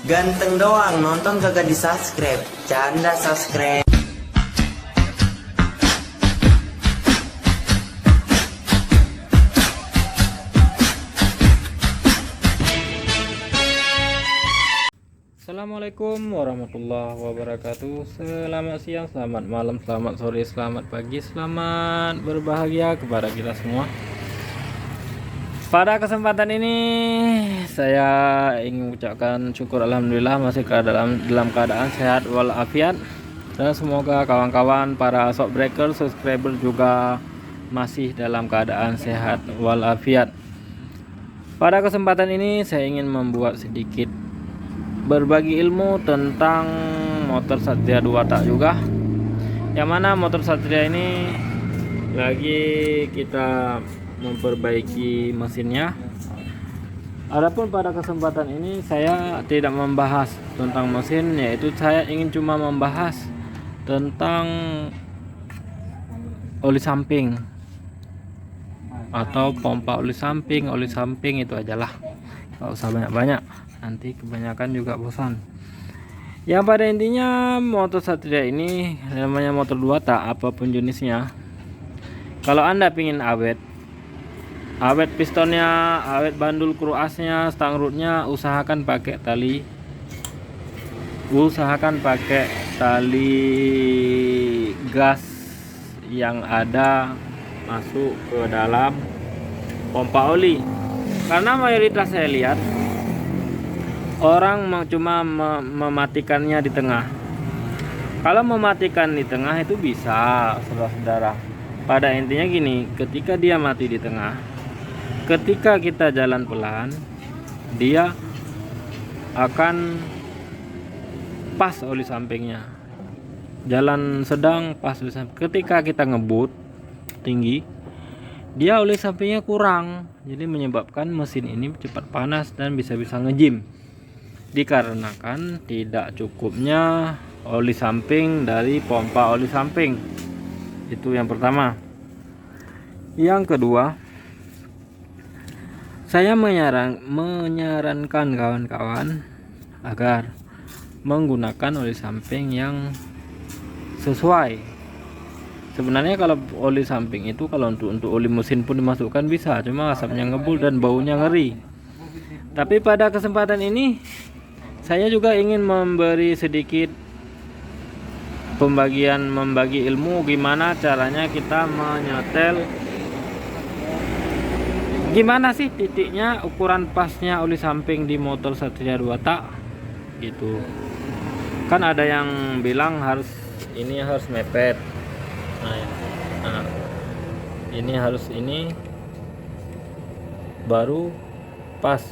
Ganteng doang, nonton kagak di subscribe. Canda subscribe. Assalamualaikum warahmatullahi wabarakatuh. Selamat siang, selamat malam, selamat sore, selamat pagi, selamat berbahagia kepada kita semua. Pada kesempatan ini saya ingin mengucapkan syukur alhamdulillah masih dalam keadaan sehat walafiat, dan semoga kawan-kawan para shopbreaker subscriber juga masih dalam keadaan sehat walafiat. Pada kesempatan ini saya ingin membuat sedikit berbagi ilmu tentang motor Satria 2 tak juga, yang mana motor Satria ini lagi kita memperbaiki mesinnya. Adapun pada kesempatan ini saya tidak membahas tentang mesin, yaitu saya ingin cuma membahas tentang oli samping atau pompa oli samping itu ajalah, nggak usah banyak-banyak, nanti kebanyakan juga bosan. Yang pada intinya motor Satria ini namanya motor 2 tak, apapun jenisnya. Kalau Anda pingin awet pistonnya, awet bandul kruasnya, stang rootnya, usahakan pakai tali gas yang ada masuk ke dalam pompa oli. Karena mayoritas saya lihat orang cuma mematikannya di tengah. Kalau mematikan di tengah itu bisa, saudara-saudara. Pada intinya gini, ketika dia mati di tengah, ketika kita jalan pelan, dia akan pas oli sampingnya. Jalan sedang pas oli samping. Ketika kita ngebut tinggi, dia oli sampingnya kurang, jadi menyebabkan mesin ini cepat panas dan bisa-bisa ngejim. Dikarenakan tidak cukupnya oli samping dari pompa oli samping. Itu yang pertama. Yang kedua, saya menyarankan kawan-kawan agar menggunakan oli samping yang sesuai. Sebenarnya kalau oli samping itu kalau untuk oli mesin pun dimasukkan bisa, cuma asapnya ngebul dan baunya ngeri. Tapi pada kesempatan ini saya juga ingin memberi sedikit membagi ilmu gimana caranya kita menyetel, gimana sih titiknya ukuran pasnya oli samping di motor Satria 2 tak gitu. Kan ada yang bilang harus mepet. Nah, ini harus ini baru pas.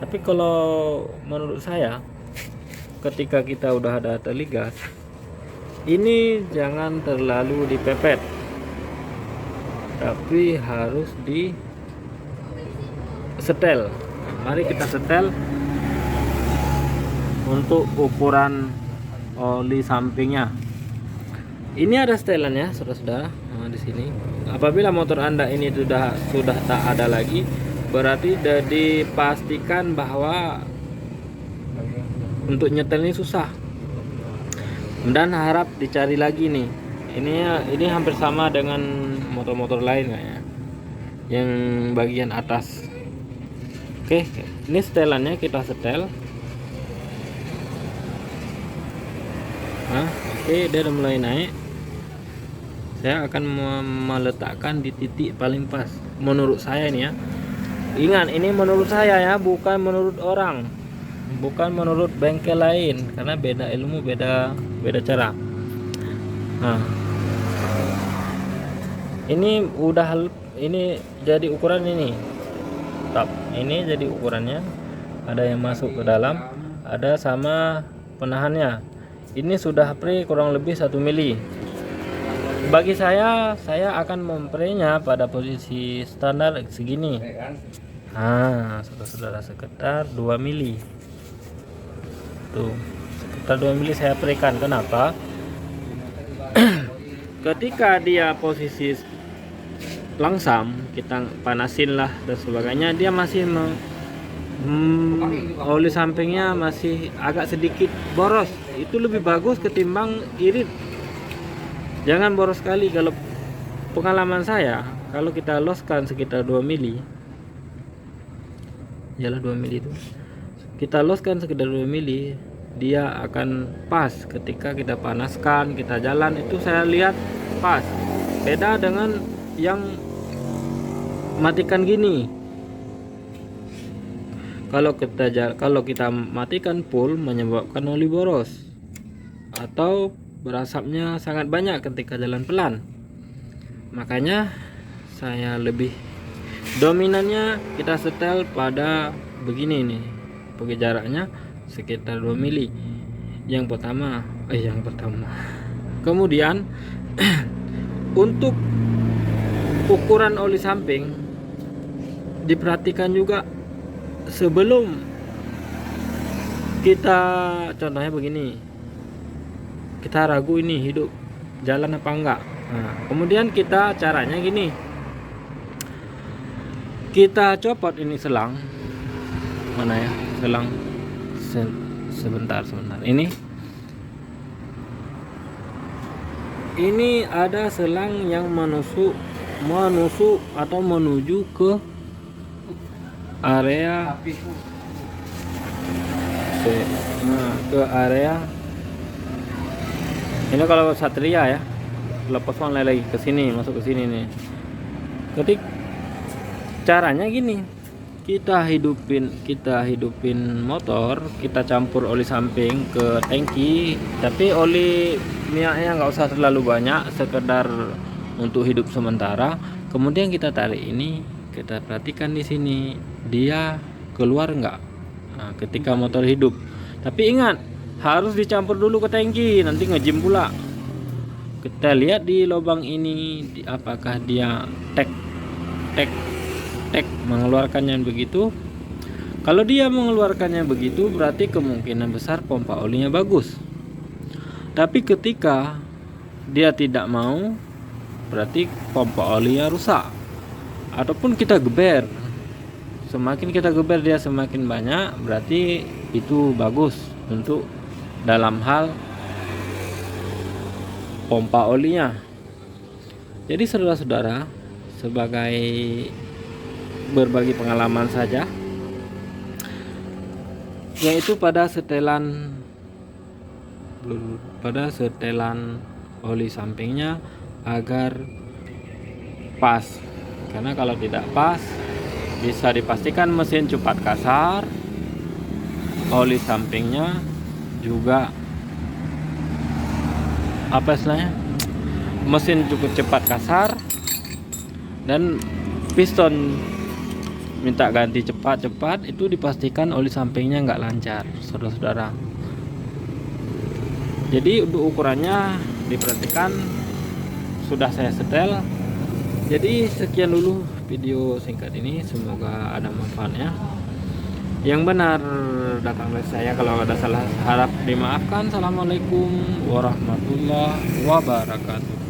Tapi kalau menurut saya, ketika kita udah ada tali gas, ini jangan terlalu dipepet, tapi harus di setel. Mari kita setel untuk ukuran oli sampingnya. Ini ada setelannya, saudara-saudara. Nah, di sini. Apabila motor Anda ini sudah tak ada lagi, berarti dipastikan bahwa untuk nyetel ini susah. Dan harap dicari lagi nih. Ini hampir sama dengan motor-motor lain kayaknya. Yang bagian atas. Oke, ini setelannya kita setel. Nah, oke, dia udah mulai naik. Saya akan meletakkan di titik paling pas menurut saya ini ya. Ingat, ini menurut saya ya, bukan menurut orang, bukan menurut bengkel lain, karena beda ilmu, beda cara. Nah, ini jadi ukuran ini. Top, ini jadi ukurannya. Ada yang masuk ke dalam, ada sama penahannya. Ini sudah pre kurang lebih 1 mili. Bagi saya akan memprenya pada posisi standar segini. Nah, saudara-saudara, sekitar 2 mili. Tuh, sekitar 2 mili saya prekan. Kenapa? Ketika dia posisi langsam, kita panasin lah dan sebagainya, dia masih oli sampingnya masih agak sedikit boros. Itu lebih bagus ketimbang irit. Jangan boros sekali. Kalau pengalaman saya, kalau kita loskan sekitar 2 mili, ialah 2 mili itu, kita loskan sekitar 2 mili, dia akan pas. Ketika kita panaskan, kita jalan, itu saya lihat pas. Beda dengan yang matikan gini. Kalau kita matikan full, menyebabkan oli boros atau berasapnya sangat banyak ketika jalan pelan. Makanya saya lebih dominannya kita setel pada begini nih, bagi jaraknya sekitar 2 mili. Yang pertama. Kemudian untuk ukuran oli samping diperhatikan juga. Sebelum kita, contohnya begini, kita ragu ini hidup jalan apa enggak. Nah, kemudian kita caranya gini, kita copot ini selang, mana ya selang, sebentar ini ada selang yang menusuk atau menuju ke area, ke area ini. Kalau Satria ya, lepas lagi ke sini, masuk ke sini nih. Caranya gini, kita hidupin motor, kita campur oli samping ke tangki, tapi oli minyaknya nggak usah terlalu banyak, sekedar untuk hidup sementara. Kemudian kita tarik ini, kita perhatikan di sini dia keluar nggak. Nah, ketika motor hidup, tapi ingat harus dicampur dulu ke tangki, nanti ngejim pula. Kita lihat di lubang ini, apakah dia tek mengeluarkannya begitu. Kalau dia mengeluarkannya begitu, berarti kemungkinan besar pompa olinya bagus. Tapi ketika dia tidak mau, berarti pompa olinya rusak. Ataupun kita geber, semakin kita geber dia semakin banyak, berarti itu bagus untuk dalam hal pompa olinya. Jadi saudara-saudara, sebagai berbagi pengalaman saja, yaitu pada setelan oli sampingnya agar pas. Karena kalau tidak pas, bisa dipastikan mesin cepat kasar, oli sampingnya juga mesin cukup cepat kasar, dan piston minta ganti cepat-cepat, itu dipastikan oli sampingnya nggak lancar, saudara-saudara. Jadi untuk ukurannya diperhatikan, sudah saya setel. Jadi sekian dulu video singkat ini, semoga ada manfaatnya. Yang benar datang dari saya, kalau ada salah harap dimaafkan. Assalamualaikum warahmatullahi wabarakatuh.